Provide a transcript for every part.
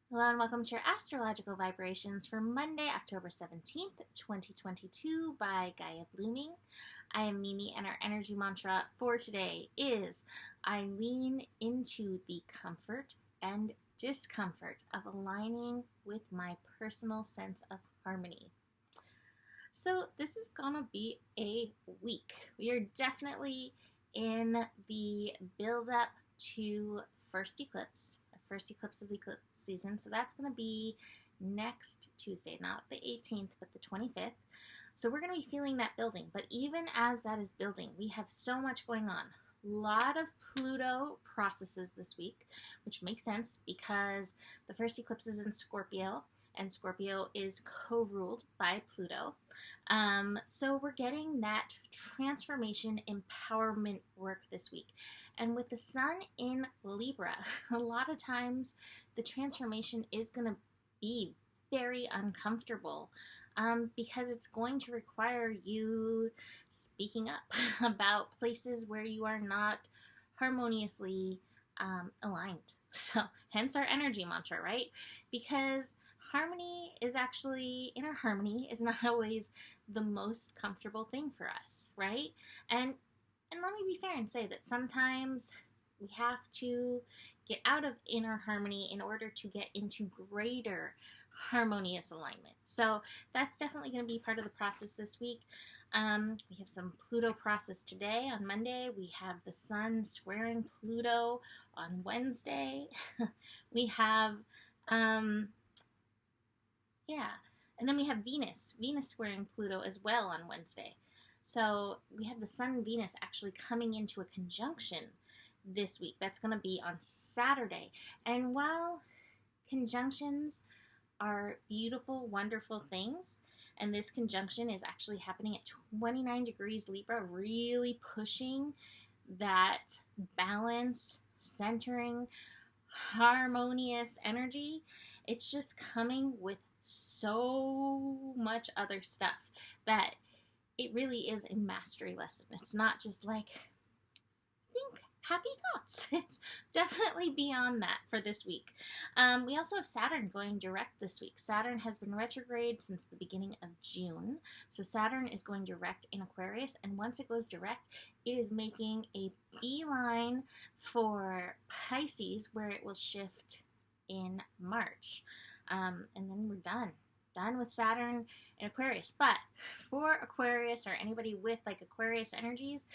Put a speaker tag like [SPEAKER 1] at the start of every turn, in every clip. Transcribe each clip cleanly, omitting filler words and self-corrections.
[SPEAKER 1] Hello and welcome to your astrological vibrations for Monday, October 17th, 2022 by Gaia Blooming. I am Mimi and our energy mantra for today is I lean into the comfort and discomfort of aligning with my personal sense of harmony. So this is gonna be a week. We are definitely in the build up to first eclipse of the eclipse season. So that's going to be next Tuesday, not the 18th, but the 25th. So we're going to be feeling that building. But even as that is building, we have so much going on. A lot of Pluto processes this week, which makes sense because the first eclipse is in Scorpio, and Scorpio is co-ruled by Pluto. So we're getting that transformation empowerment work this week. And with the sun in Libra, a lot of times the transformation is going to be very uncomfortable because it's going to require you speaking up about places where you are not harmoniously aligned. So hence our energy mantra, right? Because harmony is actually, inner harmony is not always the most comfortable thing for us, right? And let me be fair and say that sometimes we have to get out of inner harmony in order to get into greater harmonious alignment. So that's definitely going to be part of the process this week. We have some Pluto process today on Monday. We have the sun squaring Pluto on Wednesday. We have, and then we have Venus squaring Pluto as well on Wednesday. So we have the sun and Venus actually coming into a conjunction this week. That's going to be on Saturday. And while conjunctions are beautiful, wonderful things, and this conjunction is actually happening at 29 degrees Libra, really pushing that balance, centering, harmonious energy, it's just coming with so much other stuff that it really is a mastery lesson. It's not just like, think happy thoughts. It's definitely beyond that for this week. We also have Saturn going direct this week. Saturn has been retrograde since the beginning of June. So Saturn is going direct in Aquarius, and once it goes direct, it is making a beeline for Pisces, where it will shift in March. And then we're done with Saturn in Aquarius. But for Aquarius or anybody with like Aquarius energies,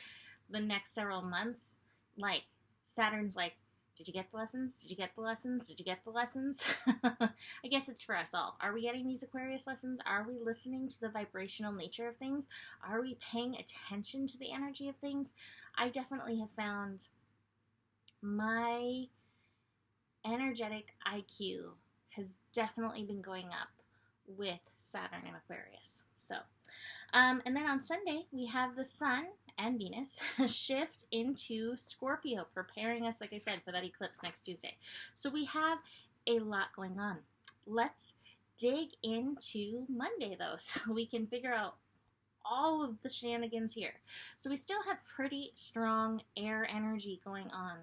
[SPEAKER 1] the next several months, like Saturn's like, did you get the lessons? Did you get the lessons? Did you get the lessons? I guess it's for us all. Are we getting these Aquarius lessons? Are we listening to the vibrational nature of things? Are we paying attention to the energy of things? I definitely have found my energetic IQ has definitely been going up with Saturn and Aquarius. So, and then on Sunday, we have the sun and Venus shift into Scorpio, preparing us, like I said, for that eclipse next Tuesday. So we have a lot going on. Let's dig into Monday, though, so we can figure out all of the shenanigans here. So we still have pretty strong air energy going on.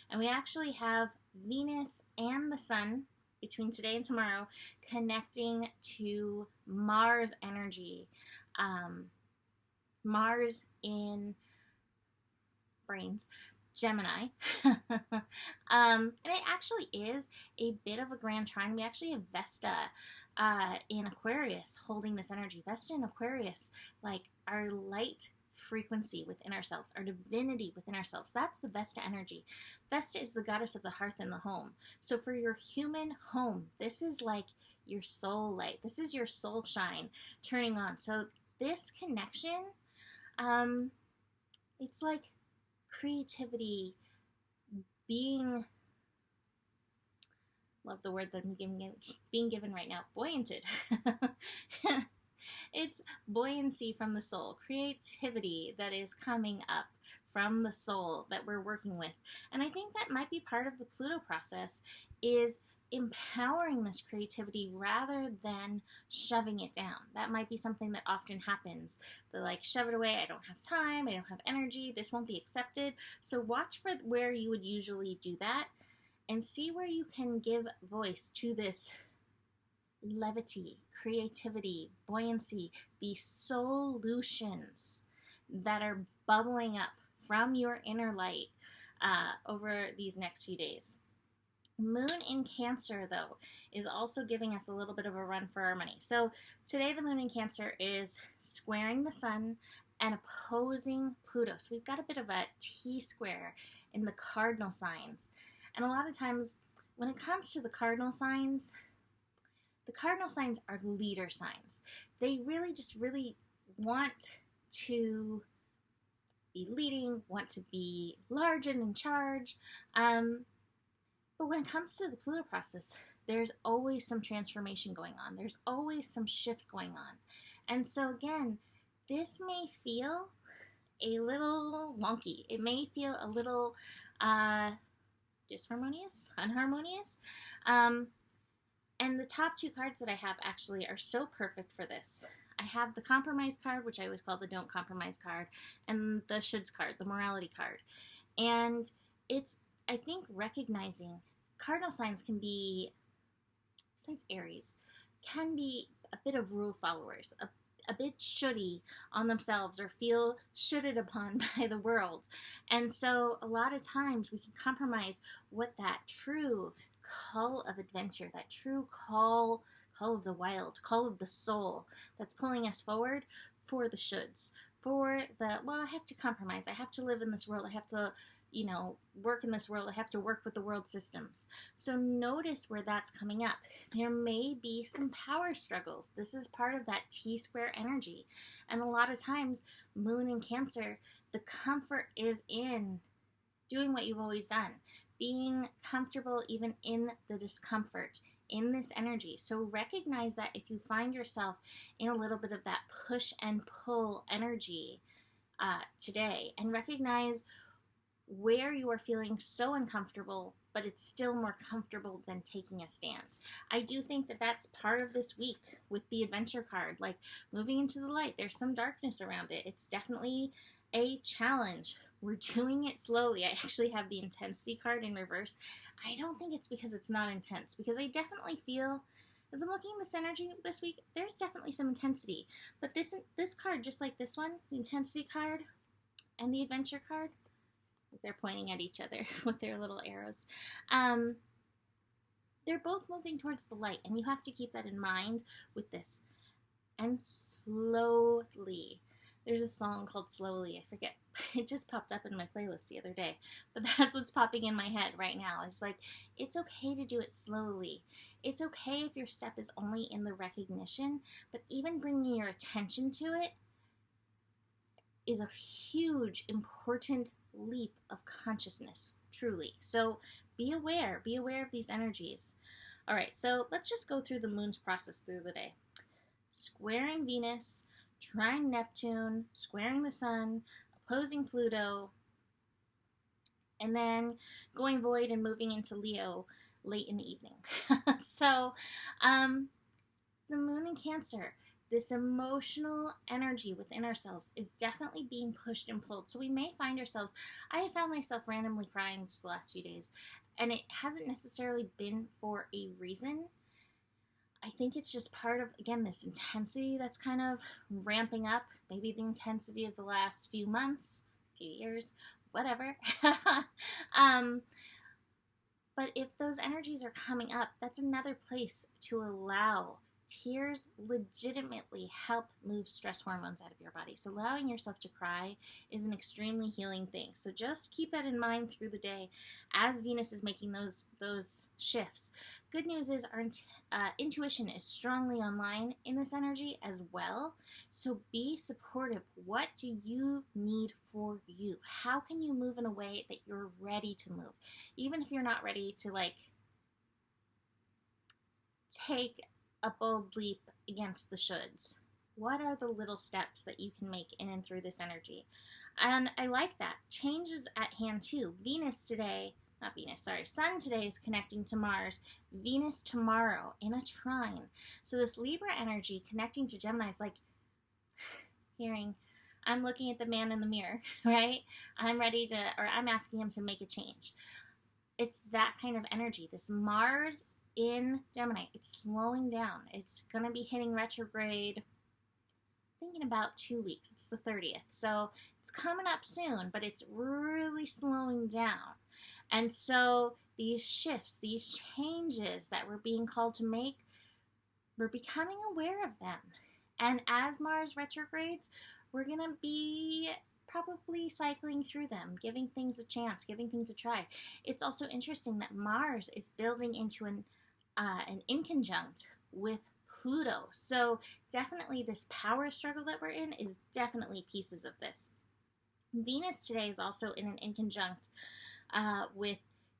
[SPEAKER 1] And we actually have Venus and the sun between today and tomorrow, connecting to Mars energy. Mars in brains, Gemini. And it actually is a bit of a grand trine. We actually have Vesta in Aquarius holding this energy. Vesta in Aquarius, like our light frequency within ourselves, our divinity within ourselves. That's the Vesta energy. Vesta is the goddess of the hearth and the home. So for your human home, this is like your soul light. This is your soul shine turning on. So this connection, it's like creativity being, love the word that I'm being given right now, buoyanted. It's buoyancy from the soul, creativity that is coming up from the soul that we're working with. And I think that might be part of the Pluto process, is empowering this creativity rather than shoving it down. That might be something that often happens. They're like, shove it away, I don't have time, I don't have energy, this won't be accepted. So watch for where you would usually do that and see where you can give voice to this levity, creativity, buoyancy, these solutions that are bubbling up from your inner light over these next few days. Moon in Cancer, though, is also giving us a little bit of a run for our money. So today the Moon in Cancer is squaring the Sun and opposing Pluto. So we've got a bit of a T-square in the cardinal signs. And a lot of times when it comes to the cardinal signs are leader signs. They really want to be leading, want to be large and in charge. But when it comes to the Pluto process, there's always some transformation going on. There's always some shift going on. And so again, this may feel a little wonky. It may feel a little disharmonious, unharmonious. And the top two cards that I have actually are so perfect for this. I have the compromise card, which I always call the don't compromise card, and the shoulds card, the morality card. And it's, I think, recognizing cardinal signs can be, besides Aries, can be a bit of rule followers, a bit shouldy on themselves or feel shoulded upon by the world. And so a lot of times we can compromise what that true call of adventure, that true call of the wild, call of the soul that's pulling us forward for the shoulds, for the, well, I have to compromise, I have to live in this world, I have to, work in this world, I have to work with the world systems. So notice where that's coming up. There may be some power struggles. This is part of that T-square energy. And a lot of times, Moon in Cancer, the comfort is in doing what you've always done, being comfortable even in the discomfort, in this energy. So recognize that if you find yourself in a little bit of that push and pull energy today, and recognize where you are feeling so uncomfortable, but it's still more comfortable than taking a stand. I do think that that's part of this week with the adventure card, like moving into the light. There's some darkness around it. It's definitely a challenge. We're doing it slowly. I actually have the intensity card in reverse. I don't think it's because it's not intense, because I definitely feel, as I'm looking at this energy this week, there's definitely some intensity. But this card, just like this one, the intensity card and the adventure card, they're pointing at each other with their little arrows. They're both moving towards the light, and you have to keep that in mind with this. And slowly. There's a song called Slowly. I forget. It just popped up in my playlist the other day. But that's what's popping in my head right now. It's like, it's okay to do it slowly. It's okay if your step is only in the recognition, but even bringing your attention to it is a huge, important leap of consciousness, truly. So be aware of these energies. All right, so let's just go through the moon's process through the day. Squaring Venus, trine Neptune, squaring the Sun, opposing Pluto, and then going void and moving into Leo late in the evening. So the moon in Cancer, this emotional energy within ourselves is definitely being pushed and pulled. So we may find ourselves, I have found myself randomly crying just the last few days, and it hasn't necessarily been for a reason. I think it's just part of, again, this intensity that's kind of ramping up, maybe the intensity of the last few months, few years, whatever. But if those energies are coming up, that's another place to allow. Tears legitimately help move stress hormones out of your body. So allowing yourself to cry is an extremely healing thing. So just keep that in mind through the day as Venus is making those shifts. Good news is our intuition is strongly online in this energy as well. So be supportive. What do you need for you? How can you move in a way that you're ready to move? Even if you're not ready to take a bold leap against the shoulds. What are the little steps that you can make in and through this energy? And I like that. Change is at hand too. Sun today is connecting to Mars. Venus tomorrow in a trine. So this Libra energy connecting to Gemini is like hearing, I'm looking at the man in the mirror, right? I'm asking him to make a change. It's that kind of energy. This Mars in Gemini, it's slowing down. It's going to be hitting retrograde, thinking about 2 weeks. It's the 30th. So it's coming up soon, but it's really slowing down. And so these shifts, these changes that we're being called to make, we're becoming aware of them. And as Mars retrogrades, we're going to be probably cycling through them, giving things a chance, giving things a try. It's also interesting that Mars is building into an inconjunct with Pluto. So definitely this power struggle that we're in is definitely pieces of this. Venus today is also in an inconjunct with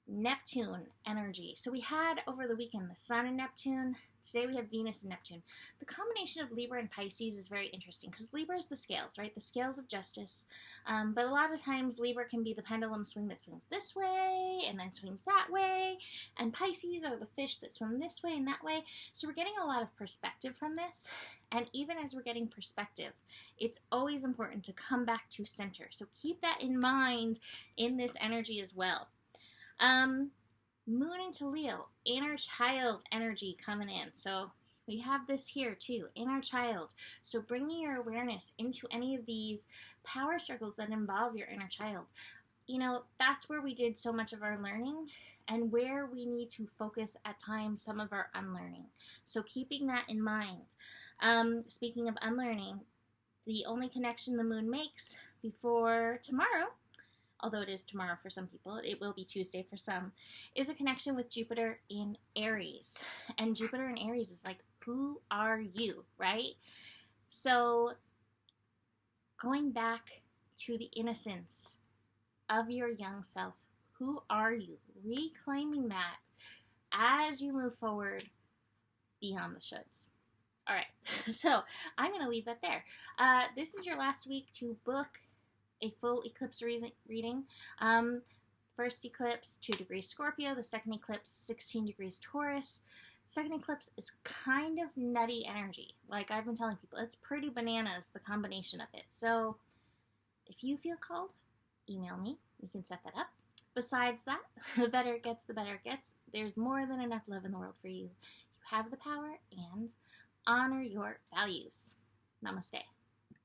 [SPEAKER 1] Neptune energy. So we had over the weekend the Sun and Neptune. Today we have Venus and Neptune. The combination of Libra and Pisces is very interesting because Libra is the scales, right? The scales of justice. But a lot of times Libra can be the pendulum swing that swings this way and then swings that way. And Pisces are the fish that swim this way and that way. So we're getting a lot of perspective from this. And even as we're getting perspective, it's always important to come back to center. So keep that in mind in this energy as well. Moon into Leo, inner child energy coming in. So we have this here too, inner child. So bringing your awareness into any of these power struggles that involve your inner child. You know, that's where we did so much of our learning and where we need to focus at times some of our unlearning. So keeping that in mind. Speaking of unlearning, the only connection the moon makes before tomorrow, although it is tomorrow for some people, it will be Tuesday for some, is a connection with Jupiter in Aries. And Jupiter in Aries is like, who are you, right? So going back to the innocence of your young self, who are you? Reclaiming that as you move forward beyond the shoulds. All right, so I'm going to leave that there. This is your last week to book a full eclipse reading. First eclipse, 2 degrees Scorpio. The second eclipse, 16 degrees Taurus. Second eclipse is kind of nutty energy. Like I've been telling people, it's pretty bananas, the combination of it. So if you feel called, email me. We can set that up. Besides that, the better it gets, the better it gets. There's more than enough love in the world for you. You have the power, and honor your values. Namaste.